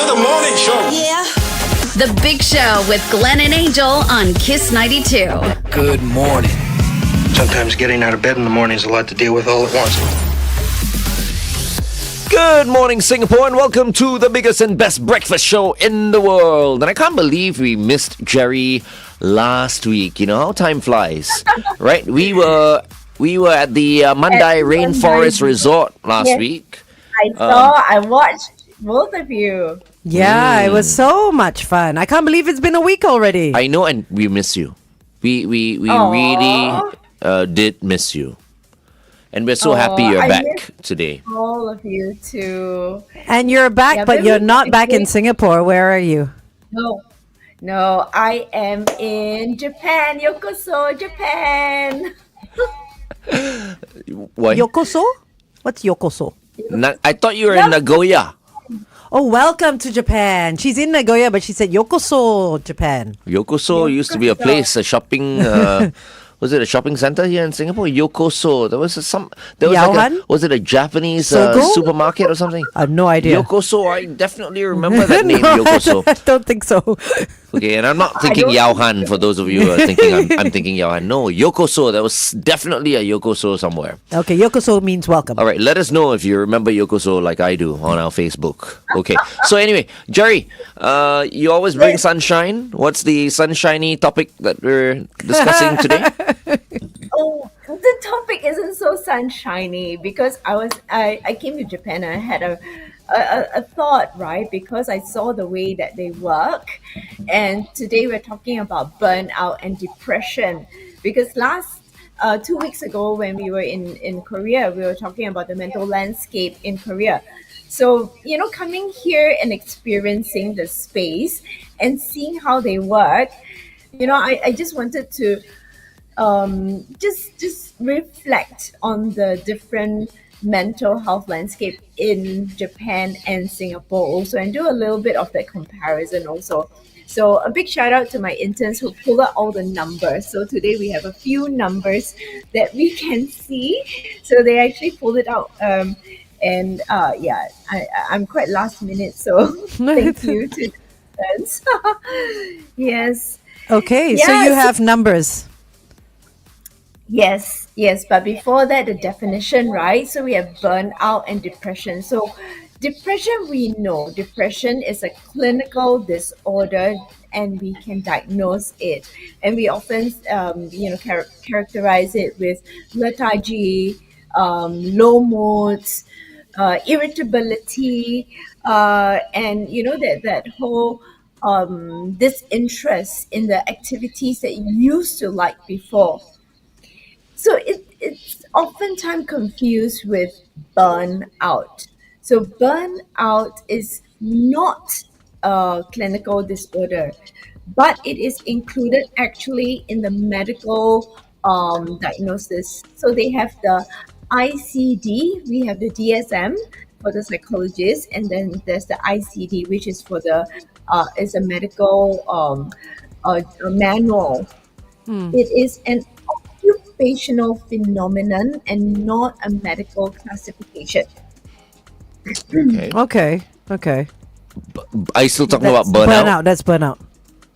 the morning show. Yeah. The Big Show with Glenn and Angel on Kiss 92. Good morning. Sometimes getting out of bed in the morning is a lot to deal with all at once. Good morning, Singapore, and welcome to the biggest and best breakfast show in the world. And I can't believe we missed Gerry last week. You know how time flies, right? We were at the Mandai Rainforest Resort last week. I watched both of you. Yeah, it was so much fun. I can't believe it's been a week already. I know, and we miss you. We really did miss you. And we're so happy you're back today. All of you too. And you're back, but you're not back in Singapore. Where are you? No, I am in Japan. Yokoso, Japan. What? Yokoso? What's Yokoso? I thought you were in Nagoya. Oh, welcome to Japan. She's in Nagoya, but she said Yokoso, Japan. Yokoso used to be a place, a shopping. Was it a shopping center here in Singapore? Yokoso. There was was it a Japanese supermarket or something? I have no idea. Yokoso. I definitely remember that name, Yokoso. I don't think so. Okay, and I'm not thinking Yao Han for those of you who are thinking I'm thinking Yao Han. No, Yokoso. There was definitely a Yokoso somewhere. Okay, Yokoso means welcome. All right, let us know if you remember Yokoso like I do on our Facebook. Okay, so anyway, Gerry, you always bring sunshine. What's the sunshiny topic that we're discussing today? Oh, the topic isn't so sunshiny because I came to Japan and I had a thought, right? Because I saw the way that they work, and today we're talking about burnout and depression. Because last 2 weeks ago when we were in Korea, we were talking about the mental landscape in Korea. So, coming here and experiencing the space and seeing how they work, I just wanted to just reflect on the different mental health landscape in Japan and Singapore also, and do a little bit of that comparison also. So a big shout out to my interns who pulled out all the numbers. So today we have a few numbers that we can see. So they actually pulled it out. I'm quite last minute, so thank you to the interns. Yes. Okay, so you have numbers. Yes, but before that, the definition, right? So we have burnout and depression. So depression, we know depression is a clinical disorder and we can diagnose it. And we often, characterize it with lethargy, low moods, irritability, and that whole disinterest in the activities that you used to like before. So it's oftentimes confused with burnout. So burnout is not a clinical disorder, but it is included actually in the medical diagnosis. So they have the ICD, we have the DSM for the psychologist, and then there's the ICD, which is for the is a medical a manual. It is an occupational phenomenon and not a medical classification. Okay. Are you still talking about burnout? That's burnout.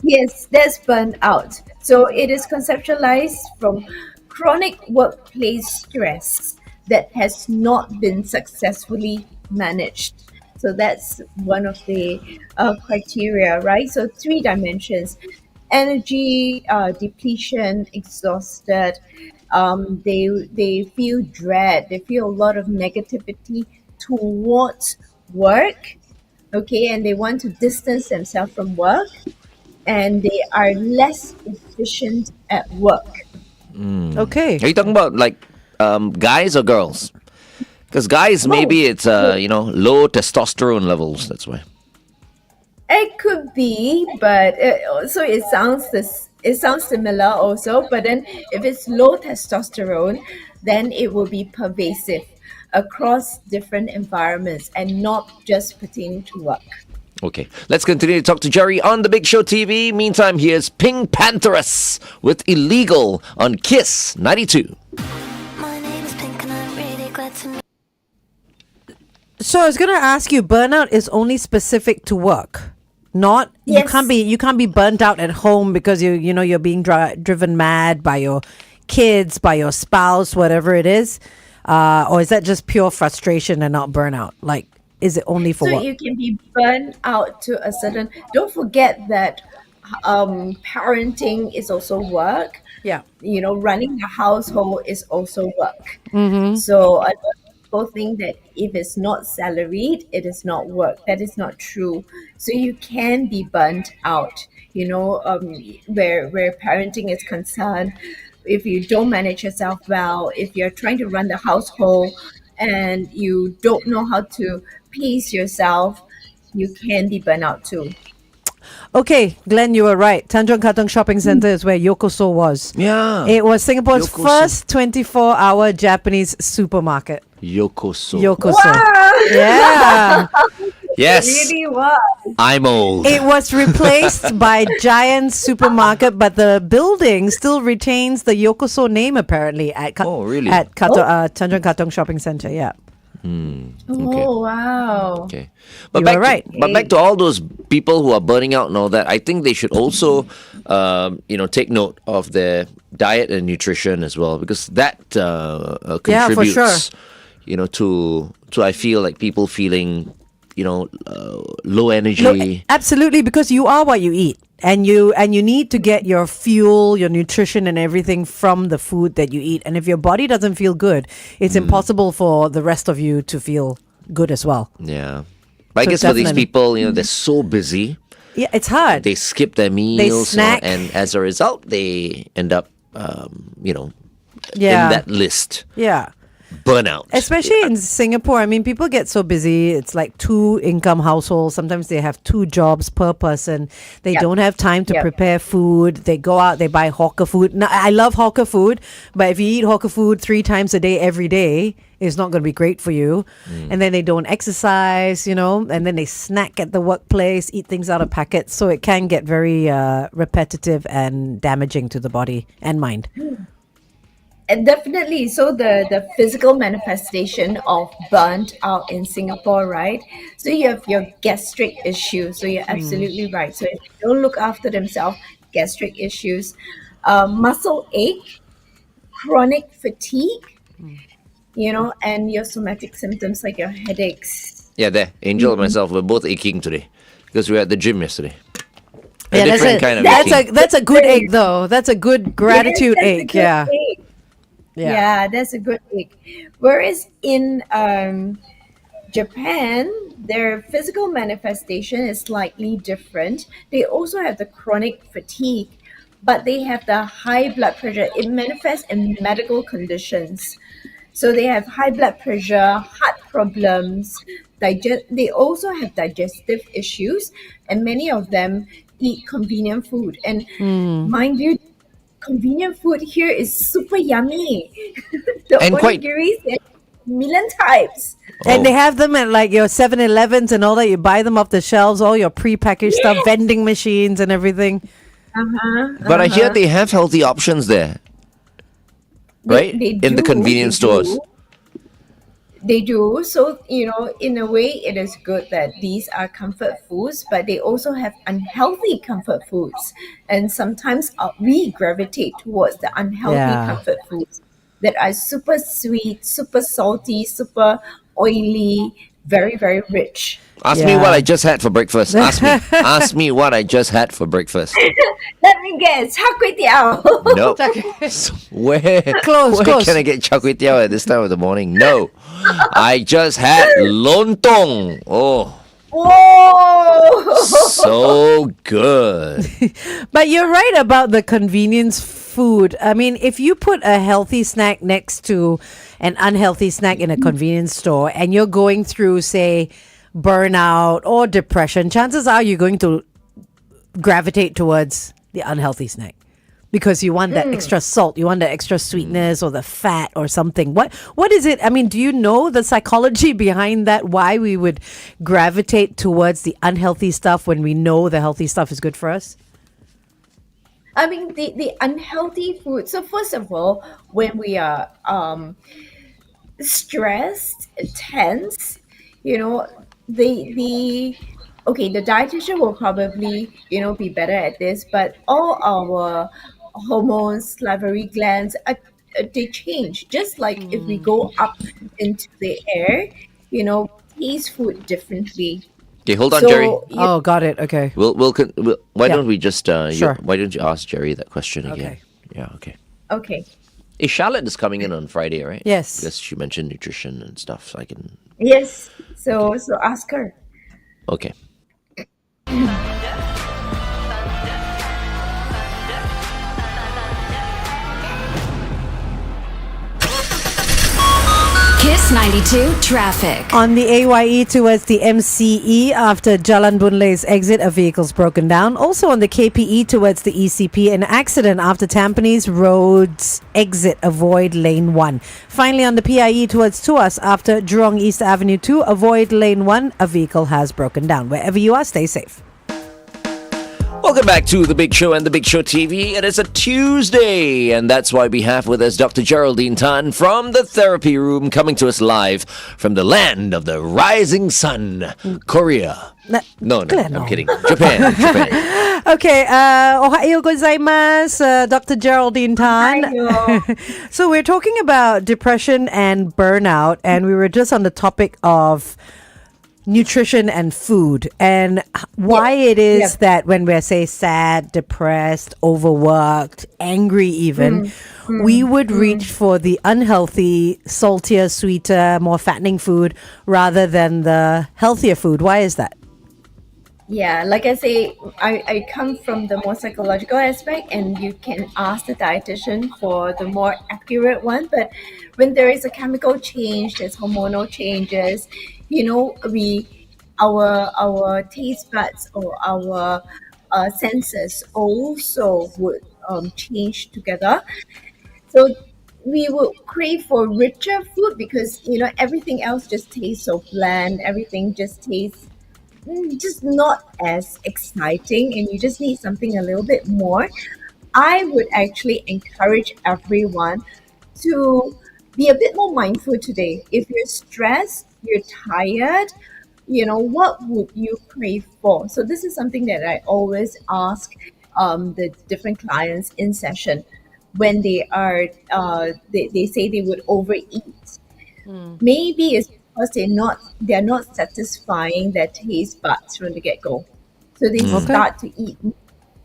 Yes, that's burnout. So it is conceptualized from chronic workplace stress that has not been successfully managed. So that's one of the criteria, right? So 3 dimensions: energy depletion, exhausted. They feel dread. They feel a lot of negativity towards work. Okay, and they want to distance themselves from work, and they are less efficient at work. Okay. Are you talking about like guys or girls? Because guys, maybe it's low testosterone levels. That's why. It could be, but it sounds similar also. But then, if it's low testosterone, then it will be pervasive across different environments and not just pertaining to work. Okay, let's continue to talk to Gerry on The Big Show TV. Meantime, here's Pink Pantheress with Illegal on Kiss 92. My name is Pink and I'm really glad to meet So I was gonna ask you, burnout is only specific to work. Not Yes. you can't be burnt out at home because you're being driven mad by your kids, by your spouse, whatever it is, or is that just pure frustration and not burnout? Like, is it only for So work? you can be burned out to a certain. Don't forget that parenting is also work. Yeah. Running the household is also work. Mm-hmm. So a lot of people think that if it's not salaried, it is not work. That is not true. So you can be burnt out. Where parenting is concerned, if you don't manage yourself well, if you're trying to run the household and you don't know how to pace yourself, you can be burnt out too. Okay, Glenn, you were right. Tanjong Katong Shopping Center is where Yokoso was. Yeah. It was Singapore's Yokoso. first 24-hour Japanese supermarket. Yokoso. Yokoso. Wow! Yeah. Yes. Really was. I'm old. It was replaced by Giant Supermarket, but the building still retains the Yokoso name apparently Oh, really? at Tanjong Katong Shopping Center. Yeah. Oh, wow. Okay. But You back were right. but back to all those people who are burning out and all that, I think they should also, take note of their diet and nutrition as well, because that Yeah, for contributes, sure. to I feel like people feeling, low energy. Absolutely, because you are what you eat, and you need to get your fuel, your nutrition, and everything from the food that you eat. And if your body doesn't feel good, it's impossible for the rest of you to feel good as well. Yeah. But I So guess for these definitely. people, they're so busy, Yeah, it's hard. they skip their meals, snack. and as a result, they end up, Yeah. in that list. Yeah. Burnout. Especially in Singapore, I mean, people get so busy. It's like two income households. Sometimes they have two jobs per person. They Yep. don't have time to Yep. prepare food. They go out, they buy hawker food. Now, I love hawker food, but if you eat hawker food 3 times a day, every day, it's not going to be great for you. And then they don't exercise, and then they snack at the workplace, eat things out of packets. So it can get very repetitive and damaging to the body and mind. And definitely. So the physical manifestation of burnt out in Singapore, right? So you have your gastric issues. So you're absolutely right. So if they don't look after themselves, gastric issues, muscle ache, chronic fatigue, and your somatic symptoms like your headaches. Yeah, there. Angel and myself were both aching today because we were at the gym yesterday. A Yeah, different kind of that's aching. that's a good ache though. That's a good gratitude Yes, that's a ache. good Yeah. ache. Yeah. Yeah, that's a good ache. Whereas in Japan, their physical manifestation is slightly different. They also have the chronic fatigue, but they have the high blood pressure. It manifests in medical conditions. So they have high blood pressure, heart problems, they also have digestive issues, and many of them eat convenient food. And mind you, convenient food here is super yummy. The And quite- onigiris, there are a million types. And Oh. they have them at like your 7-Elevens and all that. You buy them off the shelves, all your prepackaged stuff, vending machines and everything. But I hear they have healthy options there, right? They In the do, convenience they do. stores. They do. So, in a way, it is good that these are comfort foods, but they also have unhealthy comfort foods. And sometimes we gravitate towards the unhealthy Yeah. comfort foods that are super sweet, super salty, super oily, very, very rich. Ask me Yeah. what I just had for breakfast. Ask me. Ask me what I just had for breakfast. Let me guess, char kway teow. No. So where Close, where close. can I get char kway teow at this time of the morning? No. I just had lontong. Oh, Whoa! so good. But you're right about the convenience food. I mean, if you put a healthy snack next to an unhealthy snack in a convenience store and you're going through, say, burnout or depression, chances are you're going to gravitate towards the unhealthy snack because you want that extra salt, you want that extra sweetness or the fat or something. What is it? I mean, do you know the psychology behind that? Why we would gravitate towards the unhealthy stuff when we know the healthy stuff is good for us? I mean, the unhealthy food. So first of all, when we are stressed, tense, you know, the okay, the dietitian will probably, be better at this, but all our hormones, salivary glands, they change. Just like if we go up into the air, taste food differently. Okay, hold on, Jerry. So, Oh, got it. Okay. Why Yeah. don't we just Sure. why don't you ask Jerry that question again? Okay. Yeah, okay. okay. Hey, Charlotte is coming in on Friday, right? Yes. Because she mentioned nutrition and stuff, so I can. Yes. So ask her. Okay. Kiss 92 traffic. On the AYE towards the MCE after Jalan Bunlei's exit, a vehicle's broken down. Also on the KPE towards the ECP, an accident after Tampines Road's exit, avoid lane 1. Finally, on the PIE towards Tuas after Jurong East Avenue 2, avoid lane 1, a vehicle has broken down. Wherever you are, stay safe. Welcome back to The Big Show and The Big Show TV. It is a Tuesday, and that's why we have with us Dr. Geraldine Tan from the therapy room, coming to us live from the land of the rising sun, Korea. No, Glenn, I'm no. kidding. Japan. Okay, ohayo gozaimasu, Dr. Geraldine Tan. Ayo. So we're talking about depression and burnout, and we were just on the topic of nutrition and food, and why it is Yes. that when we're, say, sad, depressed, overworked, angry even, we would reach for the unhealthy, saltier, sweeter, more fattening food rather than the healthier food. Why is that? Yeah, like I say, I come from the more psychological aspect, and you can ask the dietitian for the more accurate one. But when there is a chemical change, there's hormonal changes, our taste buds or our senses also would change together. So we would crave for richer food because everything else just tastes so bland. Everything just tastes just not as exciting, and you just need something a little bit more. I would actually encourage everyone to be a bit more mindful today. If you're stressed, you're tired, what would you crave for? So this is something that I always ask the different clients in session when they say they would overeat. Maybe it's because they're not satisfying their taste buds from the get go. So they start to eat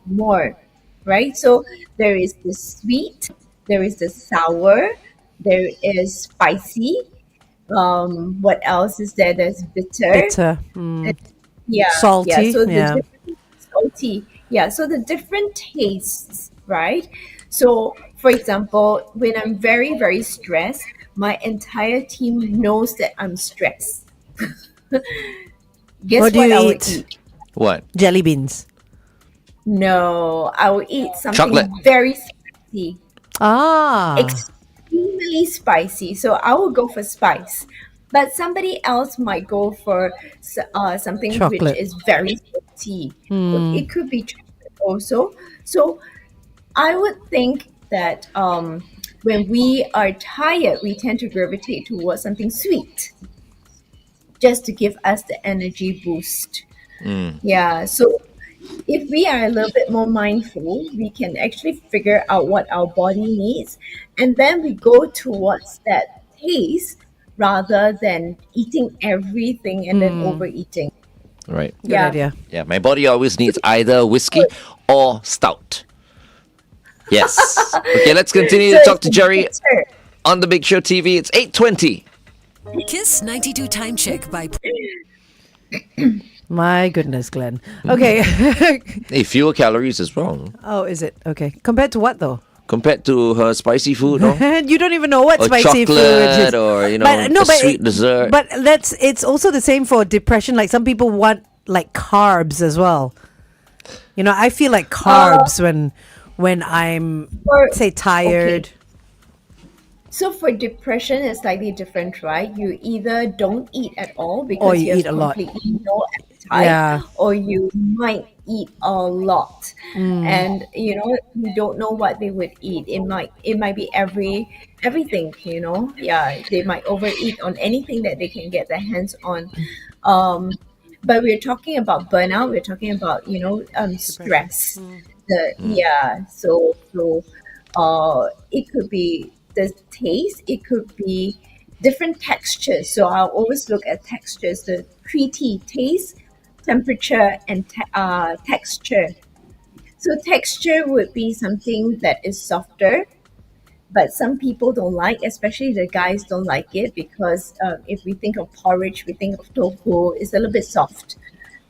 more, right? So there is the sweet, there is the sour, there is spicy. What else is there? There's bitter. Bitter, Yeah, salty. yeah. So the Yeah. different salty. Yeah. So the different tastes, right? So, for example, when I'm very, very stressed, my entire team knows that I'm stressed. Guess What do what you I would eat? eat? What? Jelly beans. No, I will eat something Chocolate. very spicy, Ah. extremely spicy. So I will go for spice. But somebody else might go for something Chocolate. which is very salty. It could be chocolate also. So I would think that when we are tired, we tend to gravitate towards something sweet just to give us the energy boost. Yeah. So if we are a little bit more mindful, we can actually figure out what our body needs, and then we go towards that taste rather than eating everything and then overeating. Right. Good Yeah. idea. Yeah, my body always needs either whiskey or stout. Yes. Okay, let's continue to So talk it's to Jerry bitter. on the Big Show TV. It's 8:20. Kiss 92 Time Check by My goodness, Glenn. Okay. Hey, fewer calories as well Oh, is it? Okay. Compared to what, though? compared to her spicy food, no? You don't even know what Or spicy food chocolate is. or, a sweet dessert. But it's also the same for depression. Like some people want like carbs as well. I feel like carbs when I'm For- say tired. So for depression, it's slightly different, right? You either don't eat at all Or because you you have eat a lot. completely no appetite, Yeah. or you might eat a lot, and you don't know what they would eat. It might be everything. Yeah, they might overeat on anything that they can get their hands on. um but we're talking about burnout. We're talking about Depression. stress. The Yeah, it could be the taste, it could be different textures. So I'll always look at textures, the 3T: taste, temperature, and texture. So texture would be something that is softer, but some people don't like, especially the guys don't like it, because if we think of porridge, we think of tofu, it's a little bit soft.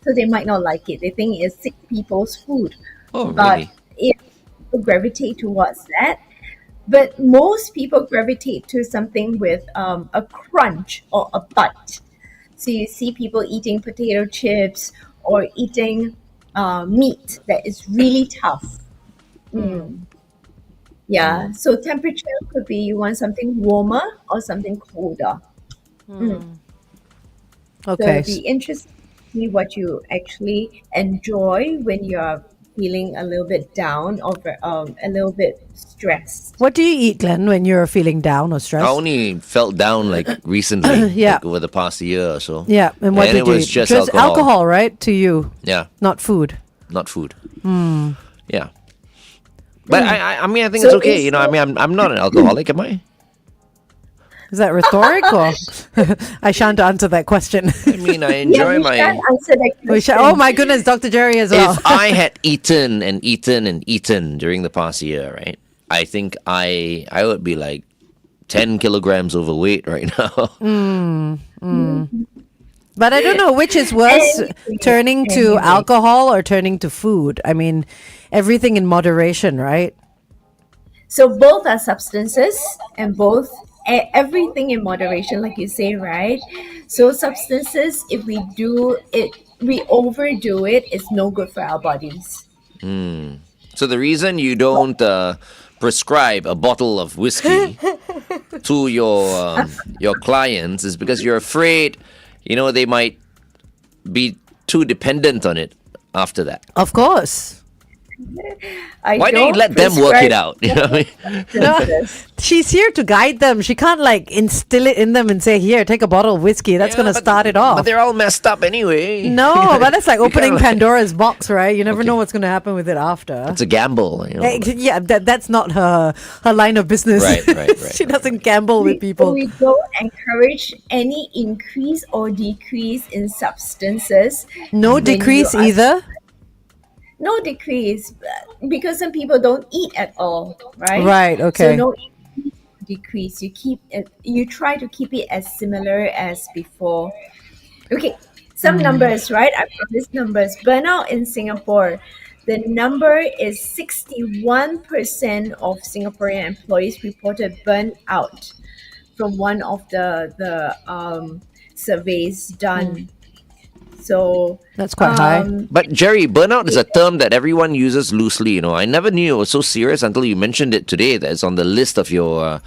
So they might not like it. They think it's sick people's food. Oh, But really? if people gravitate towards that, but most people gravitate to something with a crunch or a bite. So you see people eating potato chips or eating meat that is really tough. Yeah. So temperature could be you want something warmer or something colder. So Okay. it'd be interesting to see what you actually enjoy when you're feeling a little bit down or a little bit stressed. What do you eat, Glenn, when you're feeling down or I stressed? only felt down like recently, Yeah. like over the past year or so. Yeah. And what And did it you was eat? just alcohol. alcohol, right? To you, Yeah, not food. not food. Hmm. Yeah. But I mean, I think So it's okay. is I mean, I'm not an alcoholic, am I? Is that rhetoric or I shan't answer that question. I mean, I Yeah, enjoy we shan't my. answer that We shall, question. oh my goodness, Dr. Gerry as well. If I had eaten and eaten and eaten during the past year, right? I think I would be like 10 kilograms overweight right now. But I don't know which is worse, Anyway, turning to anyway. alcohol or turning to food. I mean, everything in moderation, right? So both are substances, and everything in moderation, like you say, right? So substances, if we overdo it, it's no good for our bodies. So the reason you don't prescribe a bottle of whiskey to your clients is because you're afraid, they might be too dependent on it after that. Of course. Why don't you let them work it out? You know what I mean? No, she's here to guide them. She can't like instill it in them and say, "Here, take a bottle of whiskey." That's Yeah, going to but- start it But off. they're all messed up anyway. No, but that's like opening like- Pandora's box, right? You never Okay. know what's going to happen with it after. It's a gamble. Yeah, that's not her line of business. Right. She doesn't gamble with people. We don't encourage any increase or decrease in substances. No when you decrease are- either. No decrease, because some people don't eat at all, right? Right, okay. So no increase or decrease. You try to keep it as similar as before. Okay, some numbers, right? I promised numbers. Burnout in Singapore. The number is 61% of Singaporean employees reported burnout from one of the surveys done. So That's quite high. But Jerry, burnout is a term that everyone uses loosely. I never knew it was so serious until you mentioned it today. That it's on the list of your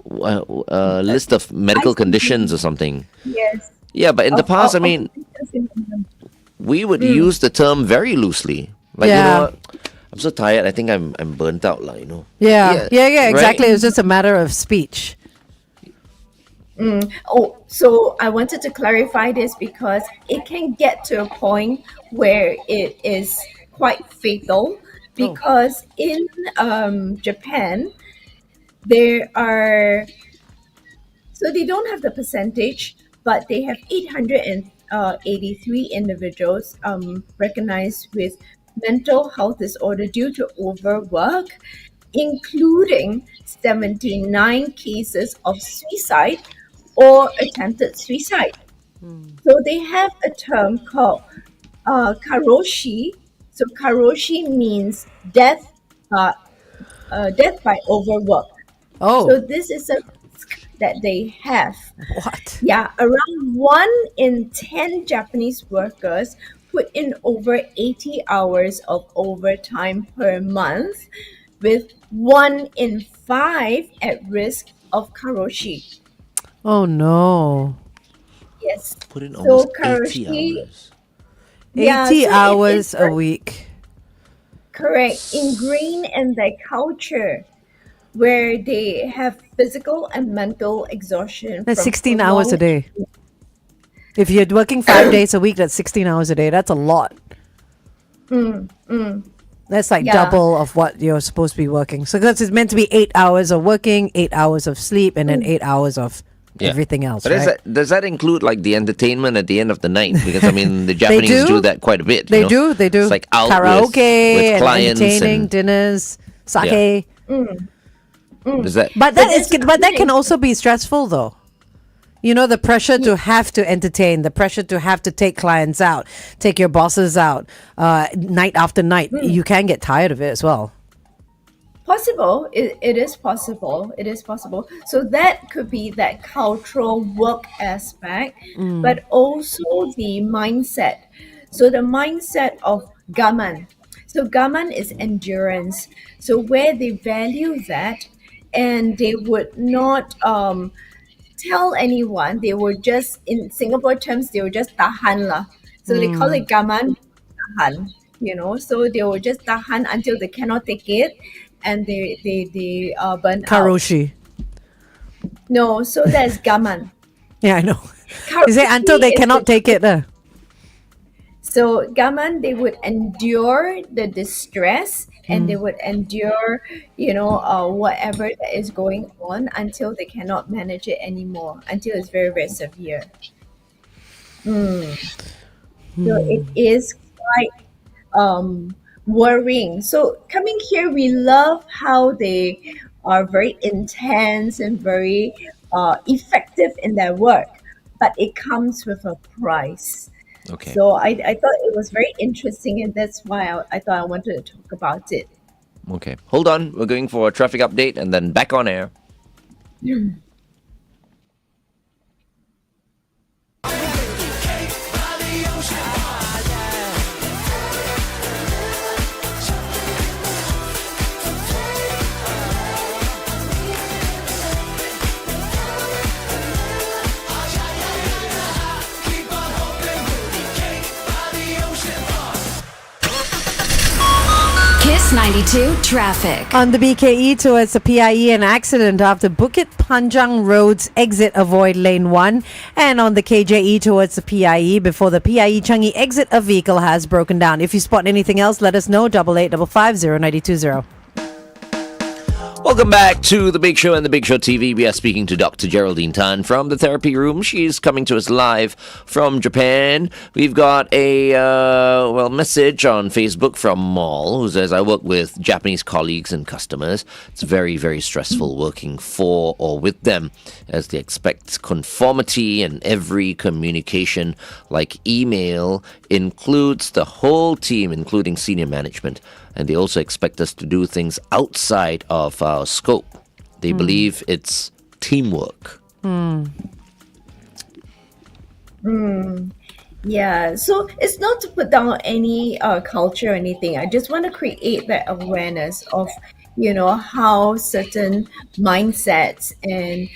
list of medical conditions or something. yes. Yeah, but in the past, I mean, Of- we would use the term very loosely. Like, you Yeah. know what? I'm so tired. I think I'm burnt out, Yeah, right? exactly. It was just a matter of speech. Oh, so I wanted to clarify this because it can get to a point where it is quite fatal. Because in Japan, there are, so they don't have the percentage, but they have 883 individuals recognized with mental health disorder due to overwork, including 79 cases of suicide or attempted suicide. So they have a term called karoshi. So karoshi means death, death by overwork. Oh, So this is a risk that they have. what? Yeah, around 1 in 10 Japanese workers put in over 80 hours of overtime per month, with 1 in 5 at risk of karoshi. Oh no. Yes. Put in So almost 80 karoshi, hours. Yeah, 80 so it's hours a week. correct, ingrained in their culture where they have physical and mental exhaustion That's from 16 hours a prolonged. day. If you're working 5 days a week, that's 16 hours a day. That's a lot. That's like Yeah. double of what you're supposed to be working. So because it's meant to be 8 hours of working, 8 hours of sleep, and then 8 hours of Yeah. everything else, But right? does that include like the entertainment at the end of the night? Because I mean, the They Japanese do. do that quite a bit. They you know? do. They do. It's like out Karaoke with and clients entertaining, and dinners, sake. does that? But But that can also be stressful though. You know, the pressure to have to entertain, the pressure to have to take clients out, take your bosses out, night after night. You can get tired of it as well. Possible. It is possible. It is possible. So that could be that cultural work aspect, but also the mindset. So the mindset of gaman. So gaman is endurance. So where they value that, and they would not tell anyone. They would just, in Singapore terms, they would just tahan lah. So they call it gaman tahan. So they will just tahan until they cannot take it, and they burn out. Karoshi. No, so that's gaman. Yeah, I know. You say until they Karoshi is cannot take it. So gaman, they would endure the distress, and they would endure, whatever that is going on until they cannot manage it anymore, until it's very, very severe. So it is quite worrying. So coming here, we love how they are very intense and very effective in their work, but it comes with a price. Okay. So I thought it was very interesting, and that's why I thought I wanted to talk about it. Okay. Hold on. We're going for a traffic update and then back on air. Kiss 92 traffic. On the BKE towards the PIE, an accident after Bukit Panjang Road's exit avoid lane 1. And on the KJE towards the PIE, before the PIE Changi exit, a vehicle has broken down. If you spot anything else, let us know. 885550 Welcome back to The Big Show and The Big Show TV. We are speaking to Dr. Geraldine Tan from the therapy room. She's coming to us live from Japan. We've got a message on Facebook from Maul, who says, I work with Japanese colleagues and customers. It's very, very stressful working for or with them, as they expect conformity, and every communication, like email, includes the whole team, including senior management. And they also expect us to do things outside of our scope. They believe it's teamwork. Yeah, so it's not to put down any culture or anything. I just want to create that awareness of, how certain mindsets and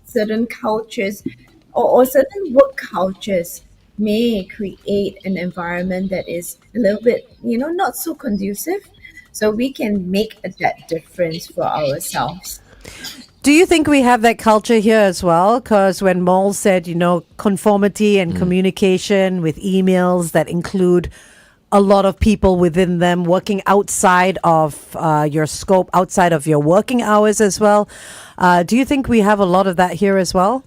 certain cultures, or certain work cultures may create an environment that is a little bit, not so conducive. So we can make that difference for ourselves. Do you think we have that culture here as well? Because when Mol said, conformity and communication with emails that include a lot of people within them working outside of your scope, outside of your working hours as well. Do you think we have a lot of that here as well?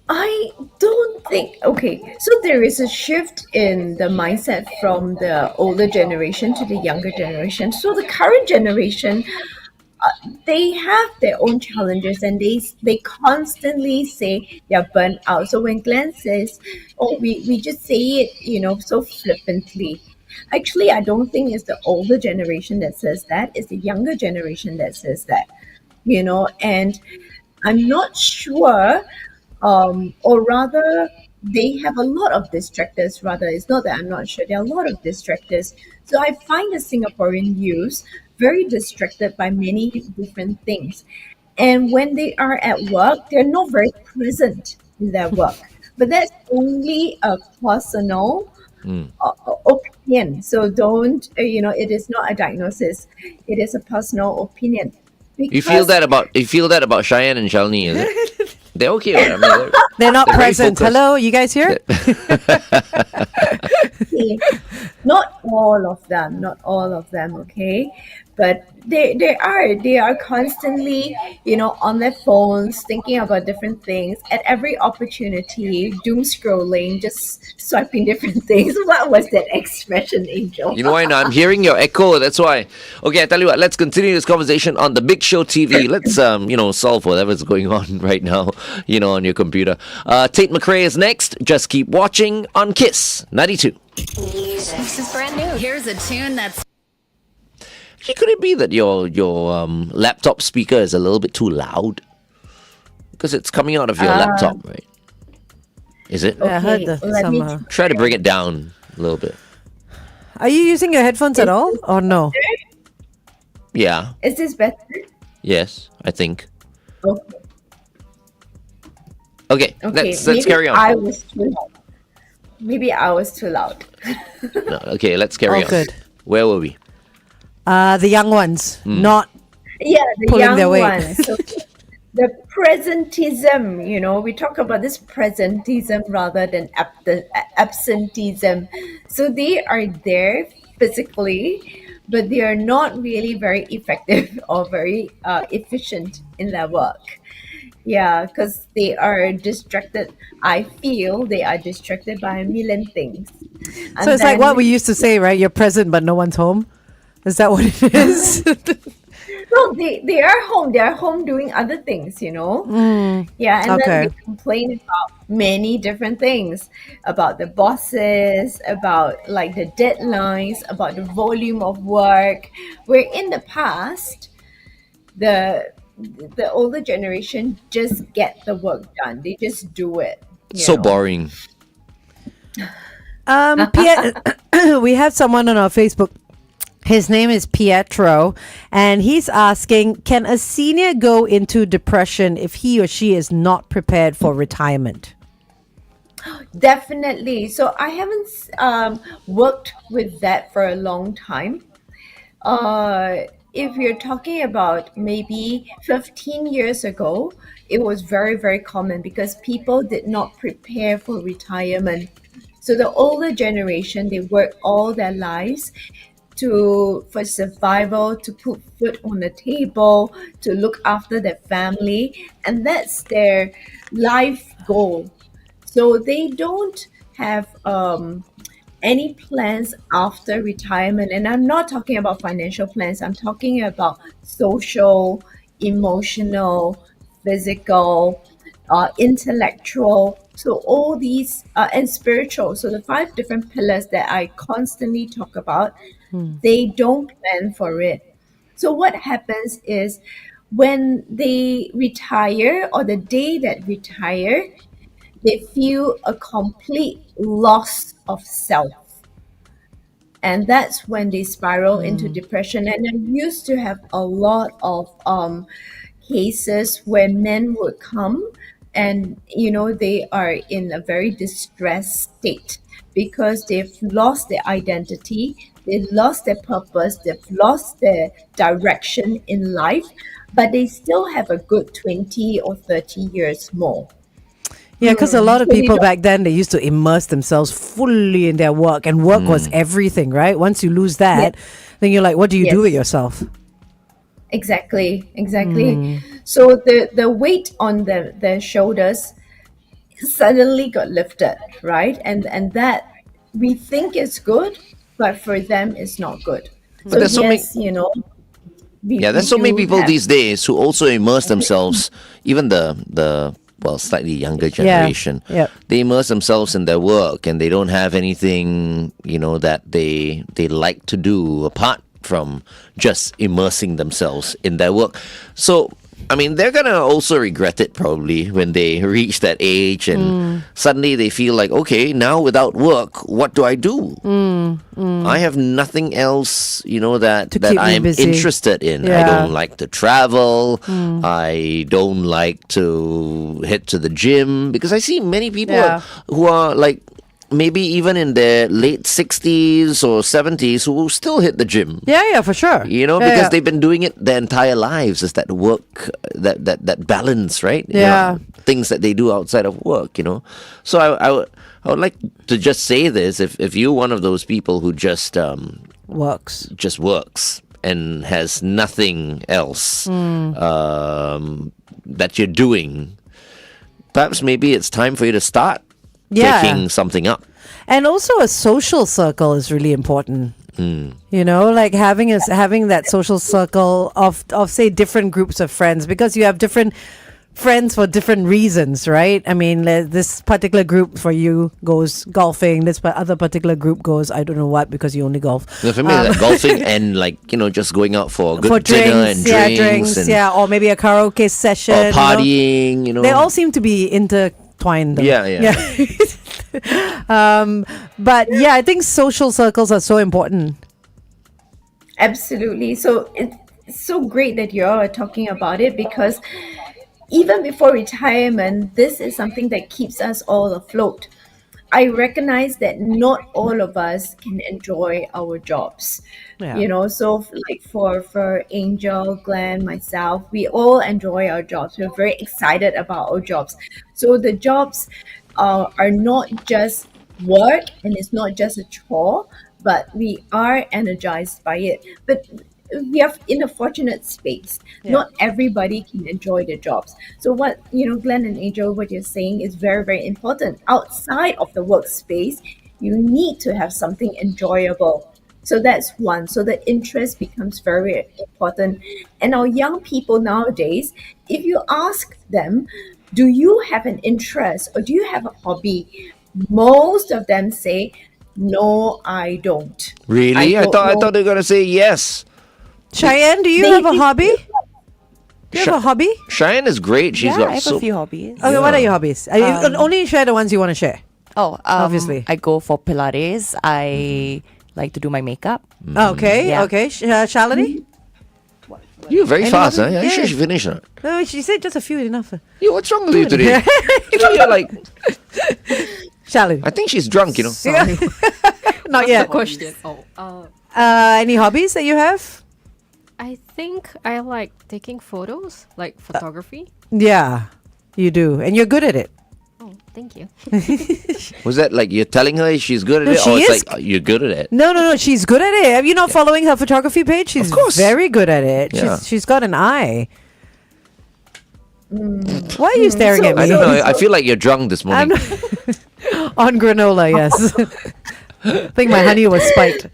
I don't think. Okay, so there is a shift in the mindset from the older generation to the younger generation. So the current generation, they have their own challenges, and they constantly say they're burnt out. So when Glenn says, "Oh, we just say it," so flippantly. Actually, I don't think it's the older generation that says that. It's the younger generation that says that. And I'm not sure, or rather, they have a lot of distractors. Rather, it's not that I'm not sure. There are a lot of distractors. So I find the Singaporean youth very distracted by many different things. And when they are at work, they're not very present in their work. but that's only a personal opinion. So don't, it is not a diagnosis. It is a personal opinion. Because You feel that about Cheyenne and Shalini, is it? They're okay. Right? I mean, They're not they're very present. focused. Hello, you guys here? okay, not all of them, okay, but they are constantly, on their phones thinking about different things at every opportunity, doom scrolling, just swiping different things. What was that expression, Angel? You know why? Now I'm hearing your echo. That's why. Okay, I tell you what. Let's continue this conversation on the Big Show TV. Let's solve whatever's going on right now. On your computer. Tate McRae is next. Just keep watching on Kiss 92. This is brand new. Here's a tune that's Could it be that your laptop speaker is a little bit too loud? Because it's coming out of your laptop, right? Is it? Yeah, I heard let me Try to bring it down a little bit. Are you using your headphones at all, or no? Yeah. Is this better? Yes, I think. Okay. Okay, Okay, let's maybe carry on. I was too loud. Maybe I was too loud. No, okay, let's carry Oh, on. good. Where were we? The young ones, not Yeah, the Pulling young their weight. ones. So the presentism, we talk about this presentism rather than the absenteeism. So they are there physically, but they are not really very effective or very efficient in their work. Yeah, because they are distracted. I feel they are distracted by a million things. So And it's like what then- we used to say, right? You're present, but no one's home. Is that what it is? No, they are home. They are home doing other things, Yeah, and Okay. then we complain about many different things, about the bosses, about like the deadlines, about the volume of work. Where in the past, the older generation just get the work done. They just do it. So boring. We have someone on our Facebook. His name is Pietro, and he's asking, can a senior go into depression if he or she is not prepared for retirement? Definitely. So I haven't worked with that for a long time. If you're talking about maybe 15 years ago, it was very, very common because people did not prepare for retirement. So the older generation, they work all their lives for survival, to put food on the table, to look after their family, and that's their life goal. So they don't have any plans after retirement. And I'm not talking about financial plans, I'm talking about social, emotional, physical, intellectual. So all these, and spiritual. So the 5 different pillars that I constantly talk about, they don't plan for it. So what happens is when they retire or the day that retire, they feel a complete loss of self. And that's when they spiral into depression. And I used to have a lot of cases where men would come and, they are in a very distressed state because they've lost their identity, they've lost their purpose, they've lost their direction in life, but they still have a good 20 or 30 years more. Yeah, because a lot of So you people don't- back then, they used to immerse themselves fully in their work, and work was everything, right? Once you lose that, then you're like, what do you do Yes. with yourself? Exactly. So the weight on their shoulders suddenly got lifted, right? And that we think is good, but for them it's not good. So there's so many- yes, we There's so many do people have- these days who also immerse themselves, even the slightly younger generation. Yep. They immerse themselves in their work and they don't have anything, that they like to do apart from just immersing themselves in their work. So I mean, they're gonna also regret it probably when they reach that age and suddenly they feel like, okay, now without work, what do I do? I have nothing else, that To keep me I'm busy. interested in. I Yeah. don't like to travel. I don't like to head to the gym because I see many people Yeah. who are like maybe even in their late 60s or 70s who still hit the gym. Yeah, for sure. Because Yeah. they've been doing it their entire lives. It's that work, that balance, right? Yeah. Things that they do outside of work. So I would like to just say this: if you're one of those people who just Works. works and has nothing else that you're doing, perhaps maybe it's time for you to start Yeah. taking something up. And also a social circle is really important. Like having that social circle of say different groups of friends, because you have different friends for different reasons, right? I mean, this particular group for you goes golfing. This other particular group goes, I don't know what, because you only golf. Now, for me, like golfing and just going out for a good For dinner and drinks, and or maybe a karaoke session, or partying. They all seem to be intertwined, though. Yeah. But yeah, I think social circles are so important. Absolutely. So it's so great that you're talking about it, because even before retirement, this is something that keeps us all afloat. I recognize that not all of us can enjoy our jobs. Yeah. So like for Angel, Glenn, myself, we all enjoy our jobs. We're very excited about our jobs. So the jobs are not just work, and it's not just a chore, but we are energized by it. But we are in a fortunate space. Not everybody can enjoy their jobs. So what, Glenn and Angel, what you're saying is very, very important. Outside of the workspace, you need to have something enjoyable. So that's one. So the interest becomes very important. And our young people nowadays, if you ask them, do you have an interest or do you have a hobby? Most of them say, no, I don't. Really? I don't thought know. they were gonna say yes. Cheyenne, do you They- have a hobby? Do you have a hobby? Cheyenne is great. She's Yeah, got I have so a few hobbies. Okay, what are your hobbies? Only share the ones you want to share. Obviously. I go for Pilates. I like to do my makeup. Okay, Yeah. okay. Shalini? You're very fast, huh? hobby? Are you sure Yeah. she finished? Huh? No, she said just a few enough. Yo, what's wrong with you today? You're like, Shalini. I think she's drunk. Not yet. Question. Any hobbies that you have? I think I like taking photos, like photography. Yeah, you do. And you're good at it. Oh, thank you. Was that like you're telling her she's good at No, it, she or it's is. like you're good at it? No. She's good at it. Are you not following her photography page? She's course. very good at it. Yeah. She's got an eye. Why are you staring at me? I don't know. I feel like you're drunk this I'm morning. on granola, yes. I think my honey was spiked.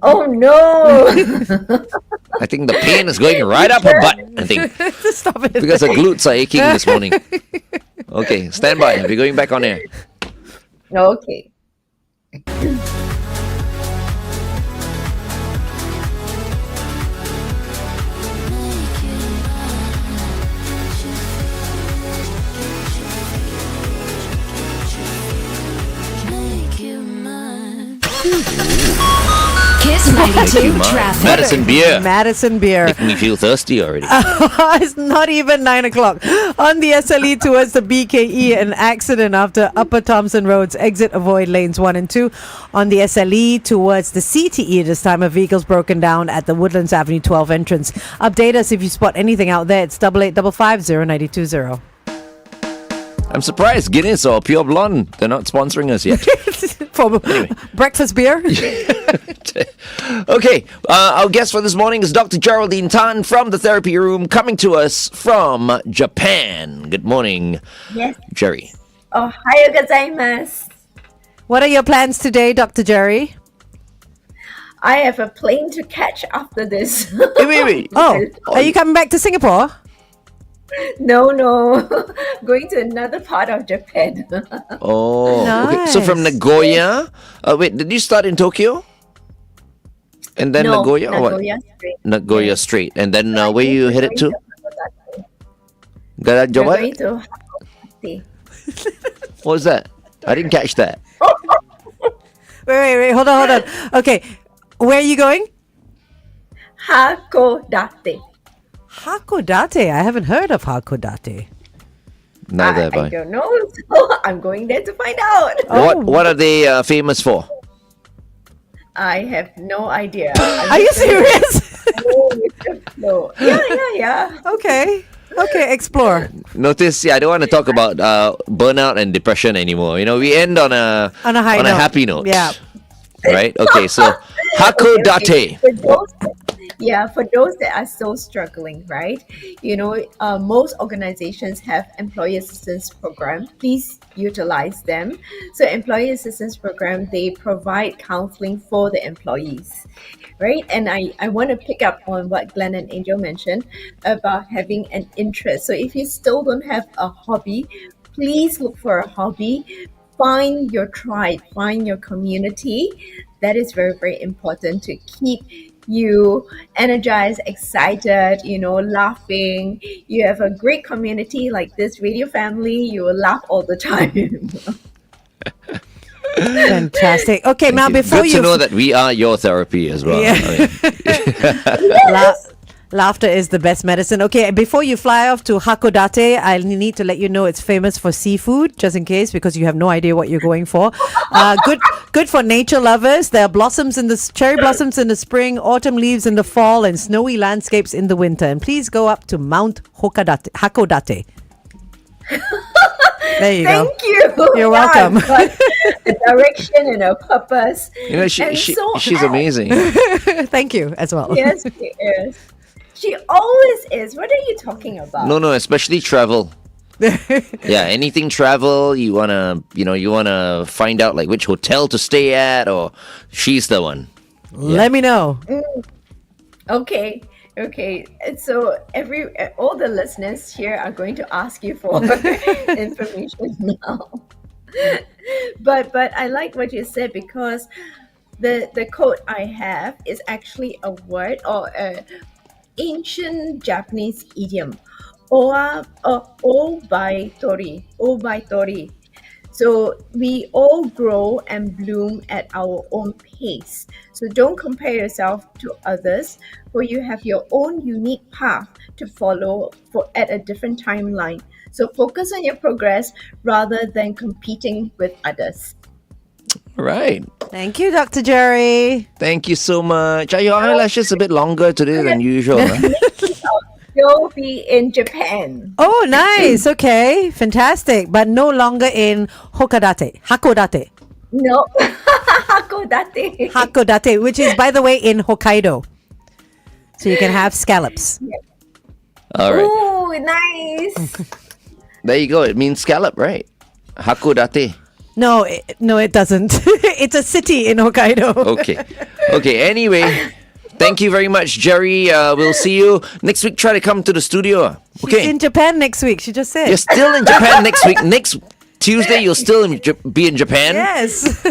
Oh no! I think the pain is going right up her butt. I think Stop it. because her glutes are aching this morning. Okay, stand by. We're going back on air. Okay. Kiss 92 traffic. Madison beer. Madison beer. Making me feel thirsty already. It's not even 9 o'clock. On the SLE towards the BKE, an accident after Upper Thompson Road's exit avoid lanes 1 and 2. On the SLE towards the CTE, this time a vehicle's broken down at the Woodlands Avenue 12 entrance. Update us if you spot anything out there. It's 885550 I'm surprised Guinness or Pure Blonde, they're not sponsoring us yet. For breakfast beer. Okay, our guest for this morning is Dr. Geraldine Tan from the therapy room, coming to us from Japan. Good morning, Yes. Gerry. Ohayou gozaimasu. What are your plans today, Dr. Gerry? I have a plane to catch after this. Wait. Oh, are you coming back to Singapore? No. Going to another part of Japan. Oh, okay. So from Nice. Nagoya, wait, did you start in Tokyo? And then No, Nagoya or what? Nagoya straight. Nagoya straight. And then where you headed to? Got We're what? going to Hakodate. What was that? I didn't catch that. Wait. Hold on. Okay. Where are you going? Hakodate. Hakodate. I haven't heard of Hakodate. Neither have I I. don't know, so I'm going there to find out. What are they famous for? I have no idea. Are you serious? No. Yeah. Okay, explore. Notice, I don't want to talk about burnout and depression anymore. We end on a On a high note. happy note. Yeah. Right? Okay, so Hakodate. For those that are still struggling, right? Most organizations have employee assistance program. Please utilize them. So employee assistance program, they provide counseling for the employees, right? And I want to pick up on what Glenn and Angel mentioned about having an interest. So if you still don't have a hobby, please look for a hobby. Find your tribe, find your community. That is very, very important to keep you energized, excited, laughing. You have a great community like this radio family. You will laugh all the time. Fantastic. Okay, now before Good to know that we are your therapy as well. Yeah. Laughter is the best medicine. Okay, before you fly off to Hakodate, I need to let you know it's famous for seafood, just in case, because you have no idea what you're going for. Good for nature lovers. There are cherry blossoms in the spring, autumn leaves in the fall, and snowy landscapes in the winter. And please go up to Mount Hakodate. There you go. Thank you. You're welcome. But the direction and a purpose. She's amazing. Thank you as well. Yes, she is. She always is. What are you talking about? No, especially travel. Yeah, anything travel, you wanna find out like which hotel to stay at, or she's the one. Let me know. Okay. And so all the listeners here are going to ask you for information now. But I like what you said, because the quote I have is actually a word or a ancient Japanese idiom, o by tori. So we all grow and bloom at our own pace. So don't compare yourself to others, for you have your own unique path to follow at a different timeline. So focus on your progress rather than competing with others. Right. Thank you, Dr. Gerry. Thank you so much. Are your eyelashes a bit longer today than usual? Huh? You'll be in Japan. Oh, nice. Okay, fantastic. But no longer in Hakodate. No, Hakodate. Hakodate, which is, by the way, in Hokkaido. So you can have scallops. All right. Ooh, nice. There you go. It means scallop, right? Hakodate. No, it doesn't. It's a city in Hokkaido. Okay. Anyway, thank you very much, Gerry. We'll see you next week. Try to come to the studio. Okay. She's in Japan next week. She just said. You're still in Japan next week. Next Tuesday, you'll still be in Japan. Yes.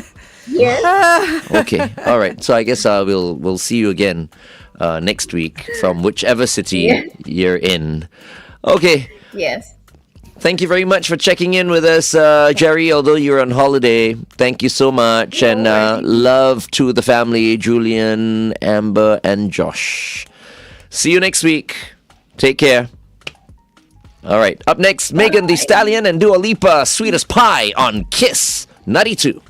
Yes. Okay. All right. So I guess we'll see you again next week from whichever city you're in. Okay. Yes. Thank you very much for checking in with us, Gerry, although you're on holiday. Thank you so much. And love to the family, Julian, Amber, and Josh. See you next week. Take care. All right. Up next, Megan Thee Stallion and Dua Lipa, Sweet as Pie on Kiss 92.